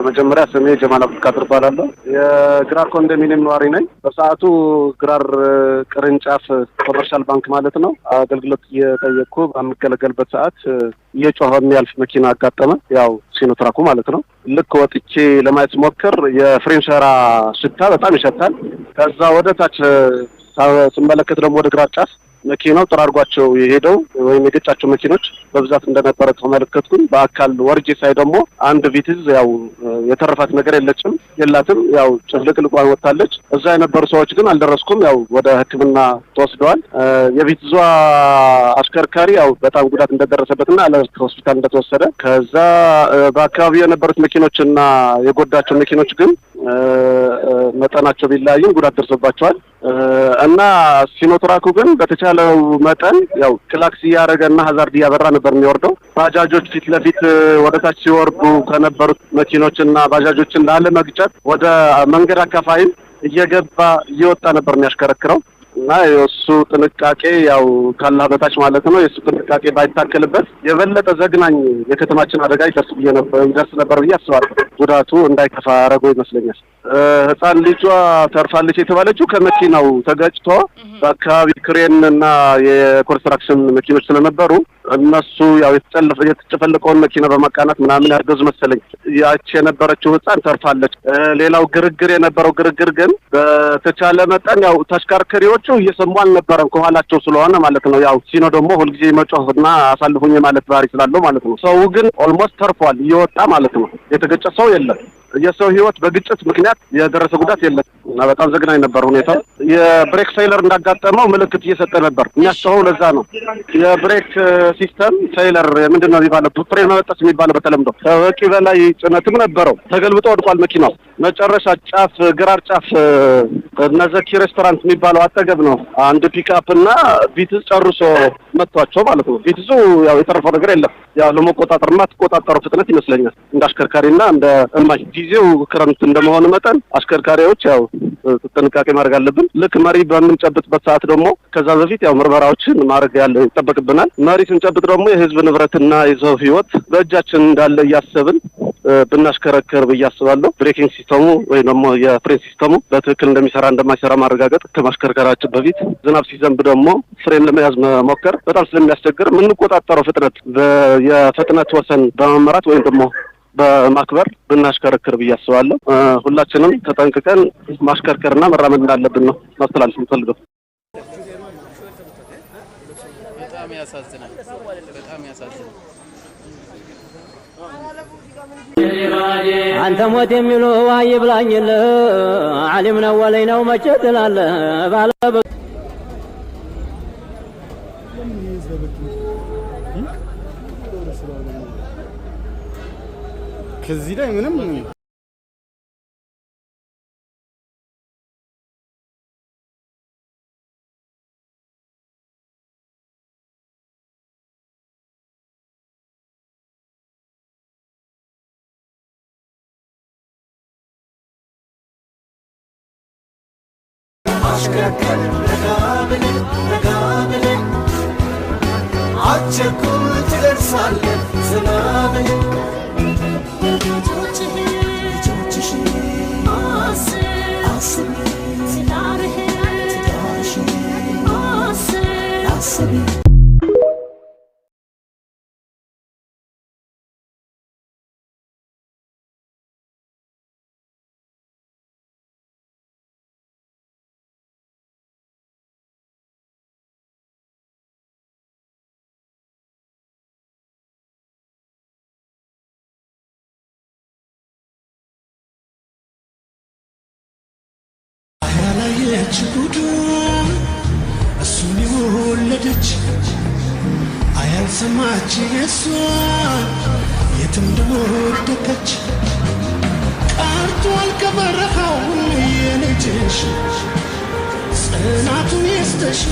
መጀመሪያ ስሜ ጀማል አብዱልቃድር እባላለሁ። የግራር ኮንዶሚኒየም ነዋሪ ነኝ። በሰዓቱ ግራር ቅርንጫፍ ኮመርሻል ባንክ ማለት ነው አገልግሎት እየጠየቅኩ በምገለገልበት ሰዓት እየጮኸ የሚያልፍ መኪና አጋጠመ። ያው ሲኖትራኩ ማለት ነው። ልክ ወጥቼ ለማየት ሞክር የፍሬን ሸራ ሽታ በጣም ይሸታል። ከዛ ወደ ታች ስመለከት ደግሞ ወደ ግራ ጫፍ መኪናው ጠራርጓቸው የሄደው ወይም የገጫቸው መኪኖች በብዛት እንደነበረ ተመለከትኩኝ። በአካል ወርጄ ሳይ ደግሞ አንድ ቪትዝ ያው የተረፋት ነገር የላትም ያው ጭፍልቅልቋ ወጣለች። እዛ የነበሩ ሰዎች ግን አልደረስኩም። ያው ወደ ሕክምና ተወስደዋል። የቪትዟ አሽከርካሪ ያው በጣም ጉዳት እንደደረሰበትና ሆስፒታል እንደተወሰደ ከዛ በአካባቢው የነበሩት መኪኖችና የጎዳቸው መኪኖች ግን መጠናቸው ቢለያይም ጉዳት ደርሶባቸዋል እና ሲኖትራኩ ግን በተቻለው መጠን ያው ክላክስ እያደረገና ሀዛርድ እያበራ ነበር የሚወርደው። ባጃጆች ፊት ለፊት ወደ ታች ሲወርዱ ከነበሩት መኪኖችና ባጃጆችን ላለመግጨት ወደ መንገድ አካፋይ እየገባ እየወጣ ነበር የሚያሽከረክረው እና የሱ ጥንቃቄ ያው ካላ በታች ማለት ነው። የሱ ጥንቃቄ ባይታከልበት የበለጠ ዘግናኝ የከተማችን አደጋ ይደርስ ነበር ብዬ አስባለሁ። ጉዳቱ እንዳይከፋ አረገው ይመስለኛል። ህፃን ልጇ ተርፋለች የተባለችው ከመኪናው ተገጭቶ በአካባቢ ክሬን እና የኮንስትራክሽን መኪኖች ስለነበሩ እነሱ ያው የተጨፈለቀውን መኪና በማቃናት ምናምን ያገዙ መሰለኝ። ያቺ የነበረችው ህፃን ተርፋለች። ሌላው የነበረው ግርግር ግን በተቻለ መጠን ያው ተሽከርካሪዎቹ እየሰሙ አልነበረም ከኋላቸው ስለሆነ ማለት ነው። ያው ሲኖ ደግሞ ሁልጊዜ መጮህና አሳልፉኝ ማለት ባህሪ ስላለው ማለት ነው። ሰው ግን ኦልሞስት ተርፏል እየወጣ ማለት ነው። የተገጨ ሰው የለም። የሰው ህይወት በግጭት ምክንያት የደረሰ ጉዳት የለም እና በጣም ዘግናኝ ነበር ሁኔታው። የብሬክ ፌይለር እንዳጋጠመው ምልክት እየሰጠ ነበር። የሚያስተውለው ለዛ ነው። የብሬክ ሲስተም ፌይለር ምንድነው የሚባለው? ፍሬን መበጠስ የሚባለው በተለምዶ ከበቂ በላይ ጭነትም ነበረው። ተገልብጦ ወድቋል መኪናው። መጨረሻ ጫፍ ግራር ጫፍ ነዘኪ ሬስቶራንት የሚባለው አጠገብ ነው አንድ ፒክአፕ እና ቪትዝ ጨርሶ መጥቷቸው ማለት ነው። ቪትዙ ያው የተረፈው ነገር የለም። ያው ለመቆጣጠር ማትቆጣጠረው ፍጥነት ይመስለኛል እንደ አሽከርካሪና እንደ እማኝ። ጊዜው ክረምት እንደመሆኑ መጠን አሽከርካሪዎች ያው ጥንቃቄ ማድረግ አለብን። ልክ መሪ በምንጨብጥበት ሰዓት ደግሞ ከዛ በፊት ያው ምርመራዎችን ማድረግ ይጠበቅብናል። መሪ ስንጨብጥ ደግሞ የህዝብ ንብረትና የሰው ህይወት በእጃችን እንዳለ እያሰብን ብናሽከረክር ብዬ አስባለሁ። ብሬኪንግ ሲስተሙ ወይ ደግሞ የፍሬን ሲስተሙ በትክክል እንደሚሰራ እንደማይሰራ ማረጋገጥ ከማሽከርከራችን በፊት። ዝናብ ሲዘንብ ደግሞ ፍሬን ለመያዝ መሞከር በጣም ስለሚያስቸግር የምንቆጣጠረው ፍጥነት የፍጥነት ወሰን በመመራት ወይም ደግሞ በማክበር ብናሽከረክር ብዬ አስባለሁ። ሁላችንም ተጠንቅቀን ማሽከርከርና መራመድ እንዳለብን ነው ማስተላለፍ የምፈልገው። በጣም ያሳዝናል። አንተ ሞት የሚሉ ዋይ ብላኝል ዓሊም ነው ወለይ ነው መቼ ትላለህ ባለ ከዚህ ላይ ምንም አሽከርከር ረጋ ብለህ አትቸኩል ትደርሳለህ ዘና ብለህ ያላየች ጉድ እሱን የወለደች አያልሰማች የሷን የትም እንደወደቀች ቀርቷል ከበረሃው የልጅሽ ጽናቱን ይስጥሽ